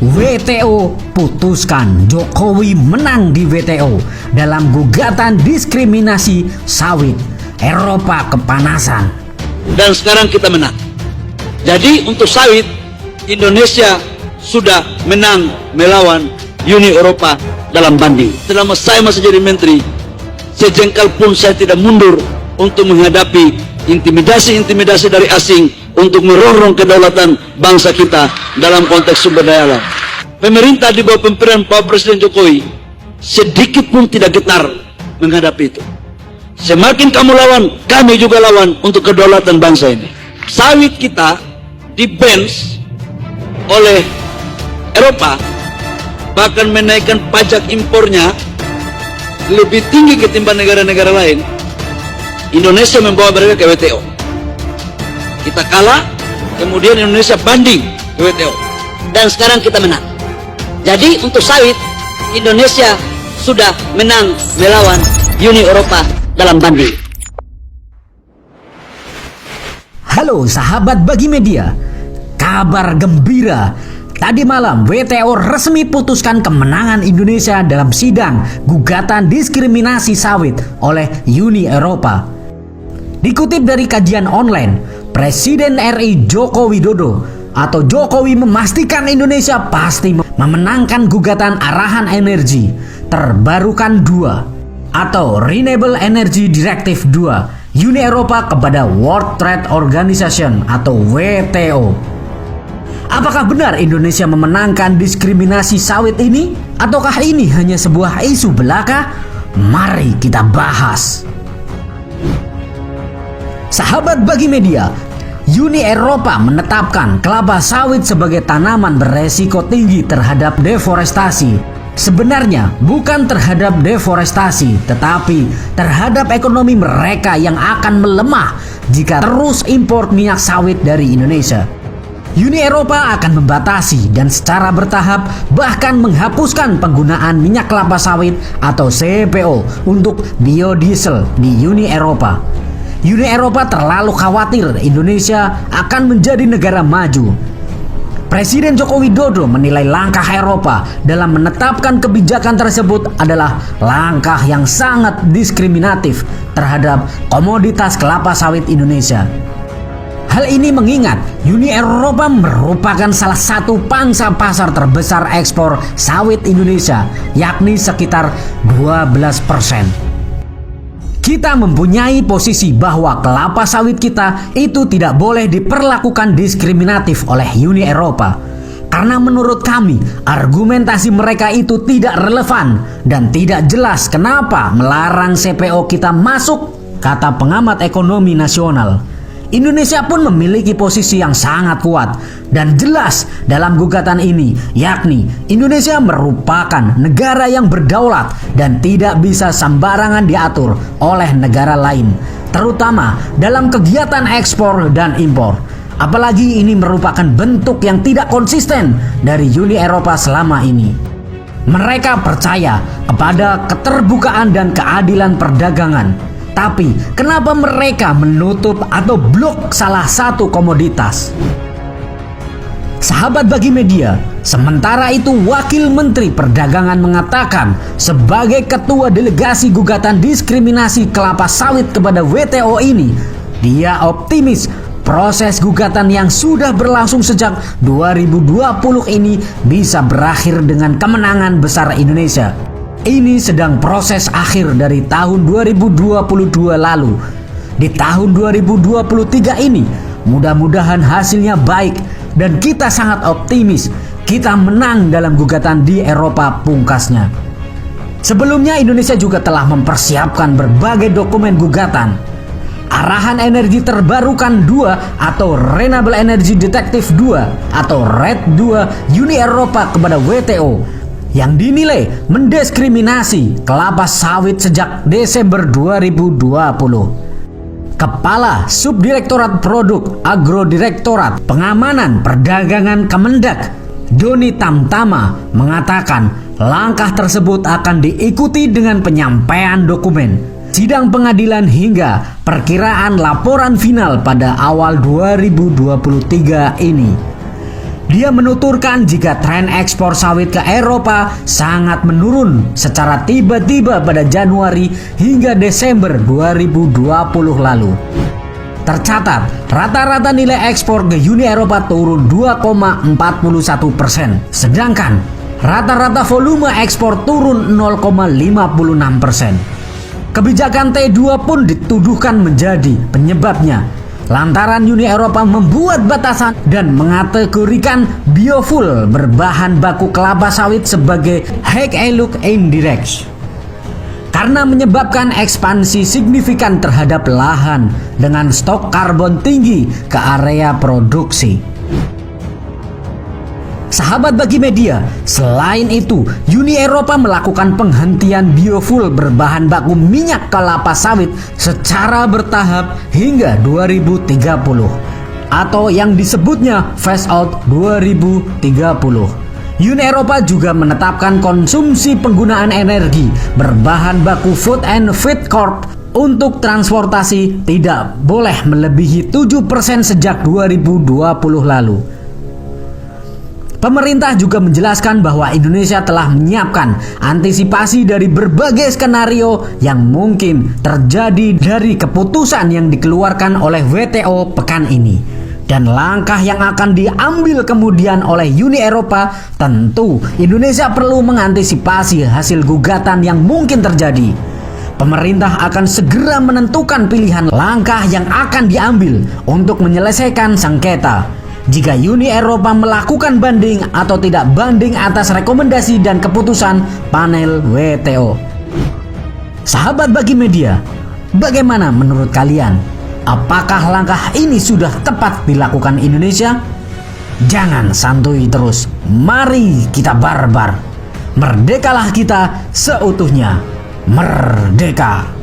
WTO putuskan Jokowi menang di WTO dalam gugatan diskriminasi sawit. Eropa kepanasan. Dan sekarang kita menang. Jadi untuk sawit, Indonesia sudah menang melawan Uni Eropa dalam banding. Selama saya masih jadi menteri, sejengkal pun saya tidak mundur untuk menghadapi intimidasi-intimidasi dari asing untuk merongrong kedaulatan bangsa kita dalam konteks sumber daya alam. Pemerintah di bawah pimpinan Pak Presiden Jokowi sedikit pun tidak getar menghadapi itu. Semakin kamu lawan, kami juga lawan untuk kedaulatan bangsa ini. Sawit kita di-ban oleh Eropa, bahkan menaikkan pajak impornya lebih tinggi ketimbang negara-negara lain. Indonesia membawa mereka ke WTO. Kita kalah, kemudian Indonesia banding ke WTO. Dan sekarang kita menang. Jadi untuk sawit, Indonesia sudah menang melawan Uni Eropa dalam banding. Halo sahabat Bagi Media, kabar gembira. Tadi malam WTO resmi putuskan kemenangan Indonesia dalam sidang gugatan diskriminasi sawit oleh Uni Eropa. Dikutip dari kajian online, Presiden RI Joko Widodo atau Jokowi memastikan Indonesia pasti memenangkan gugatan arahan energi terbarukan 2 atau Renewable Energy Directive 2 Uni Eropa kepada World Trade Organization atau WTO. Apakah benar Indonesia memenangkan diskriminasi sawit ini? Ataukah ini hanya sebuah isu belaka? Mari kita bahas. Sahabat Bagi Media, Uni Eropa menetapkan kelapa sawit sebagai tanaman beresiko tinggi terhadap deforestasi. Sebenarnya bukan terhadap deforestasi, tetapi terhadap ekonomi mereka yang akan melemah jika terus impor minyak sawit dari Indonesia. Uni Eropa akan membatasi dan secara bertahap bahkan menghapuskan penggunaan minyak kelapa sawit atau CPO untuk biodiesel di Uni Eropa. Uni Eropa terlalu khawatir Indonesia akan menjadi negara maju. Presiden Joko Widodo menilai langkah Eropa dalam menetapkan kebijakan tersebut adalah langkah yang sangat diskriminatif terhadap komoditas kelapa sawit Indonesia. Hal ini mengingat Uni Eropa merupakan salah satu pangsa pasar terbesar ekspor sawit Indonesia, yakni sekitar 12%. Kita mempunyai posisi bahwa kelapa sawit kita itu tidak boleh diperlakukan diskriminatif oleh Uni Eropa. Karena menurut kami, argumentasi mereka itu tidak relevan dan tidak jelas kenapa melarang CPO kita masuk, kata pengamat ekonomi nasional. Indonesia pun memiliki posisi yang sangat kuat dan jelas dalam gugatan ini, yakni Indonesia merupakan negara yang berdaulat dan tidak bisa sembarangan diatur oleh negara lain, terutama dalam kegiatan ekspor dan impor. Apalagi ini merupakan bentuk yang tidak konsisten dari Uni Eropa selama ini. Mereka percaya kepada keterbukaan dan keadilan perdagangan. Tapi kenapa mereka menutup atau blok salah satu komoditas? Sahabat Bagi Media, sementara itu Wakil Menteri Perdagangan mengatakan sebagai ketua delegasi gugatan diskriminasi kelapa sawit kepada WTO ini, dia optimis proses gugatan yang sudah berlangsung sejak 2020 ini bisa berakhir dengan kemenangan besar Indonesia. Ini sedang proses akhir dari tahun 2022 lalu. Di tahun 2023 ini, mudah-mudahan hasilnya baik dan kita sangat optimis kita menang dalam gugatan di Eropa, pungkasnya. Sebelumnya Indonesia juga telah mempersiapkan berbagai dokumen gugatan. Arahan energi terbarukan 2 atau Renewable Energy Directive 2 atau RED 2 Uni Eropa kepada WTO yang dinilai mendiskriminasi kelapa sawit sejak Desember 2020. Kepala Subdirektorat Produk Agrodirektorat Pengamanan Perdagangan Kemendak, Doni Tamtama, mengatakan langkah tersebut akan diikuti dengan penyampaian dokumen, sidang pengadilan hingga perkiraan laporan final pada awal 2023 ini. Dia menuturkan jika tren ekspor sawit ke Eropa sangat menurun secara tiba-tiba pada Januari hingga Desember 2020 lalu. Tercatat, rata-rata nilai ekspor ke Uni Eropa turun 2,41%, sedangkan rata-rata volume ekspor turun 0,56%. Kebijakan T2 pun dituduhkan menjadi penyebabnya, lantaran Uni Eropa membuat batasan dan mengategorikan biofuel berbahan baku kelapa sawit sebagai high eluk indirect, karena menyebabkan ekspansi signifikan terhadap lahan dengan stok karbon tinggi ke area produksi. Sahabat Bagi Media, selain itu, Uni Eropa melakukan penghentian biofuel berbahan baku minyak kelapa sawit secara bertahap hingga 2030, atau yang disebutnya phase out 2030. Uni Eropa juga menetapkan konsumsi penggunaan energi berbahan baku food and feed corp untuk transportasi tidak boleh melebihi 7% sejak 2020 lalu. Pemerintah juga menjelaskan bahwa Indonesia telah menyiapkan antisipasi dari berbagai skenario yang mungkin terjadi dari keputusan yang dikeluarkan oleh WTO pekan ini. Dan langkah yang akan diambil kemudian oleh Uni Eropa, tentu Indonesia perlu mengantisipasi hasil gugatan yang mungkin terjadi. Pemerintah akan segera menentukan pilihan langkah yang akan diambil untuk menyelesaikan sengketa. Jika Uni Eropa melakukan banding atau tidak banding atas rekomendasi dan keputusan panel WTO. Sahabat Bagi Media, bagaimana menurut kalian? Apakah langkah ini sudah tepat dilakukan Indonesia? Jangan santuy terus, mari kita barbar. Merdekalah kita seutuhnya. Merdeka!